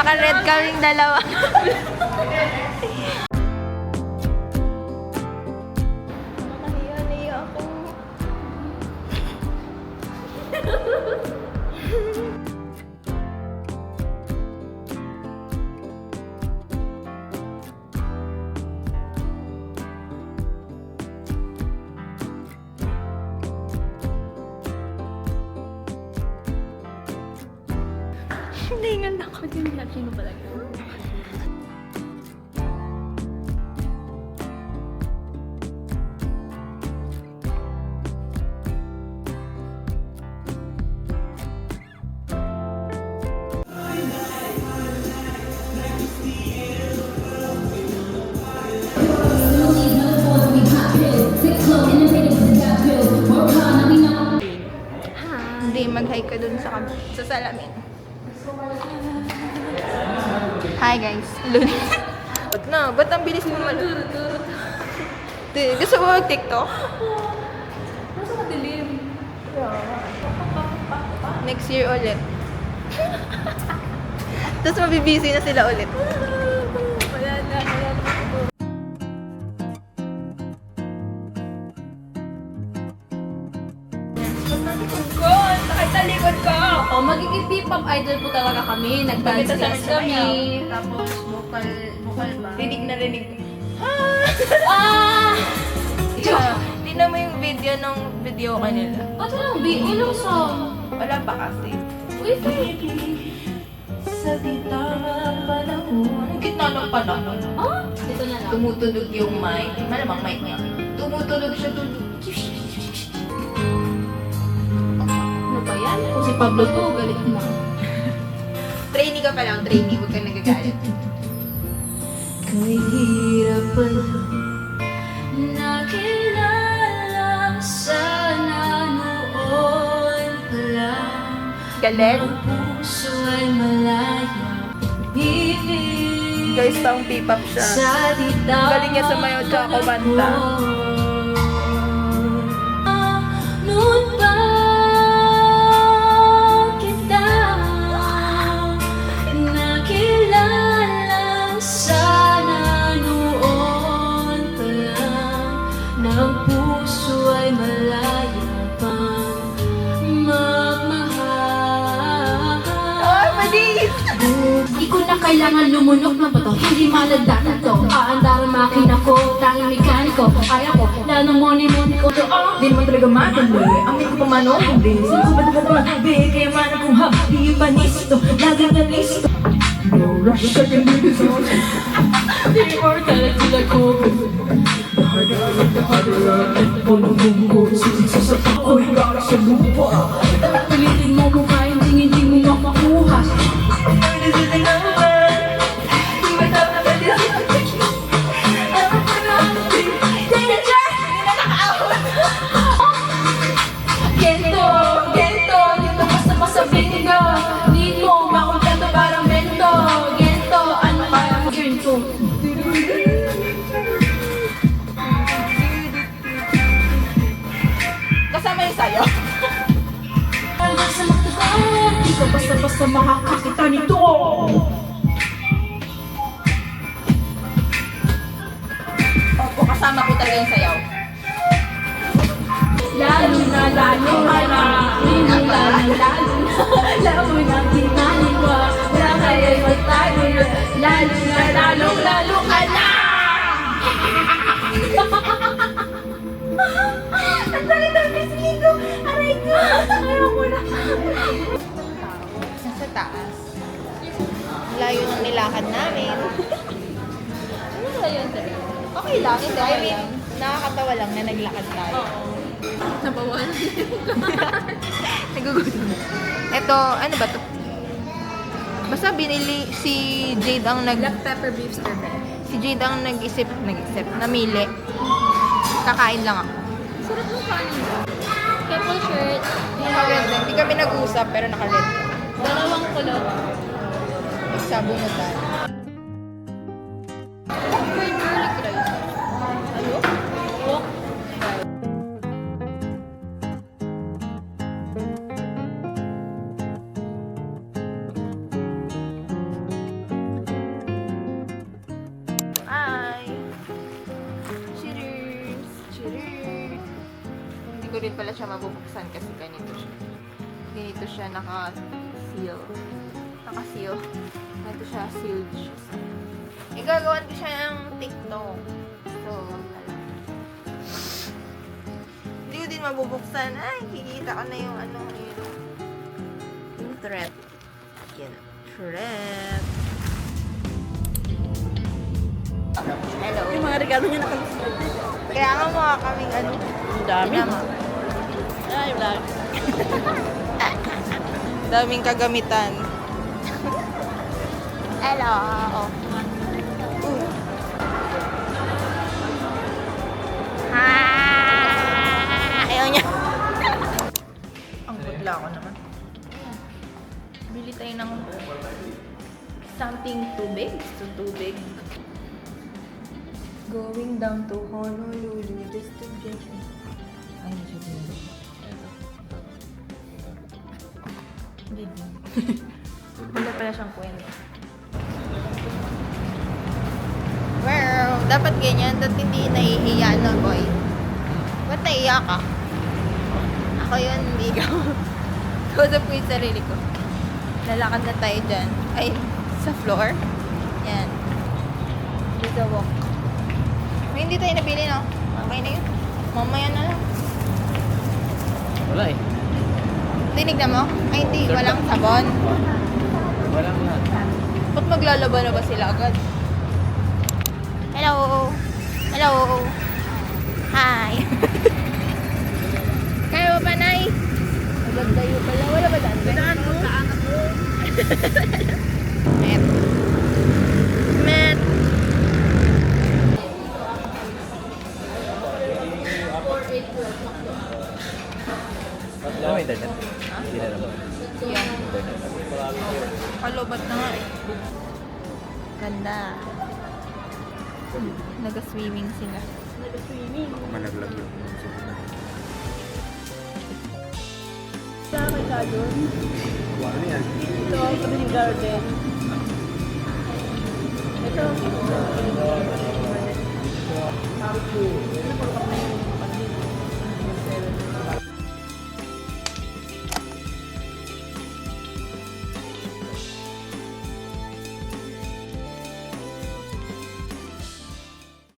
Naka-red kaming dalawa. Nahiya ako. Hiningal ako din. Sino pala yun? Hindi, mag-hike ka dun sa salamin. Hi guys. Ba't na? Ba't ang bilis mo malulot? Gusto mo mag-TikTok? Nasa madilim. Next year ulit. Tapos mabibisi na sila ulit. Wala na. Sakit sa likod ko! Oh, magiging P-pop idol po talaga kami. Nag-dance class kami. Tapos vocal ba? Rinig na rinig. Ah! Tingnan mo yung video kanila. Ano lang, ilang song? Wala pa kasi. Uy, sa tamang panahon. Ang gitna ng panahon. Ah? Dito na lang. Tumutunog yung mic. Malamang mic niya. Tumutunog siya dun. Ano ba yan? Kung si Pablo to, galit mo. Trainee ka pa lang, trainee. Huwag kang nagagalit. Kay hirap pala nakilala sana noon pala. Galing. Ang puso ay malaya bibig Guys, pang P-pop siya. sa ditaw. Galing niya sumayaw tsaka kumanta. Noon pa kita nakilala sana noon pa lang na ang puso ay malaya pang magmahal. Oh, mali! Di ko na kailangan lumunok ng bato, hindi maladaan to. Aandar ang makina ko, tanging mekaniko. Kaya ko, lanong money ko. Di naman talaga madali. Amin ko pa man o hindi. Sino ko ba nagpapagabi? Kaya man akong happy yung panisto. Lagi na listo. No rush, I can do this all. Immortal sila ko. The harder I get, punong ko. Sisisasak ako, higara sa lupa. Ulitin mo mukha, hindi mo makukuha. Gento, gento, dito basta bingo. Di mo makuntento parang bento. Gento, ano parang gento. Kasama yung sayo. Hanggang sa magtagal, di ka basta makakakita nito. Opo, kasama ko talaga yung sayaw. Lalo na lalo na ginagawa. Wala kaya'y magtago na. Lalo na lalo ka na. Ang sakit ang biskin ko! Aray ko! Ayaw ko na. Nasa taas. Layo ng nilakad namin. Ano ba yun? Okay lang. Hindi, I mean, nakakatawa lang na naglakad tayo. Nabawalan na Nagugutom. Ito, ano ba to? Basta binili si Jade ang Black pepper beef stir fry. Si Jade ang nag-isip, namili. Kakain lang ako. Sarap ng kanin mo. Purple shirt. Naka-red din. Hindi kami nag-usap pero naka-red. Dalawang kulot. Magsabong na tayo. May garlic rice. Ano? Wok. ko rin pala siya mabubuksan kasi ganito siya. Ganito siya naka-seal. Naka-seal. Ganito siya, sealed siya. Igagawan ko siya ng TikTok. So, wala. Hindi ko din mabubuksan. Ay, kikita ko na yung ano, yung thread. Yan. Thread. Hello. Yung mga regalo niya nakalusin. Kaya nga mukha kaming ano. Ang dami. Tama. Ay, vlog. Daming kagamitan. Hello. Ayaw niya. Ang putla ko naman. Bili tayo ng something tubig. So, tubig. Going down to Honolulu just to get it. Ay, hindi siya din. Hindi din. Wala pala siyang kwento. Well, dapat ganyan. Dapat hindi nahihiya na, boy. Ba't naiya ka? Ako yun, hindi ka. Kausap ko yung sarili ko. Lalakad na tayo dyan. Ay, sa floor. Yan. There's a walk. May hindi tayo nabili, no? Okay na yun. Mamaya na lang. Wala eh. Tinignan mo? Ay, hindi. Walang sabon. Walang lahat. Ba't maglalaba na ba sila agad? Hello! Hello! Hi! Kaya mo ba, Nay? Magagdayo pala. Wala ba daan? Daan mo? Daan ako. Met. Met. Ano may internet? Hindi na naman. Yan. Internet. Kalobat na nga eh. Ganda. Nag-swimming sila. Malaglag yung Sa akin ka doon. ano yan? Ito, sabi ng garden. Ito.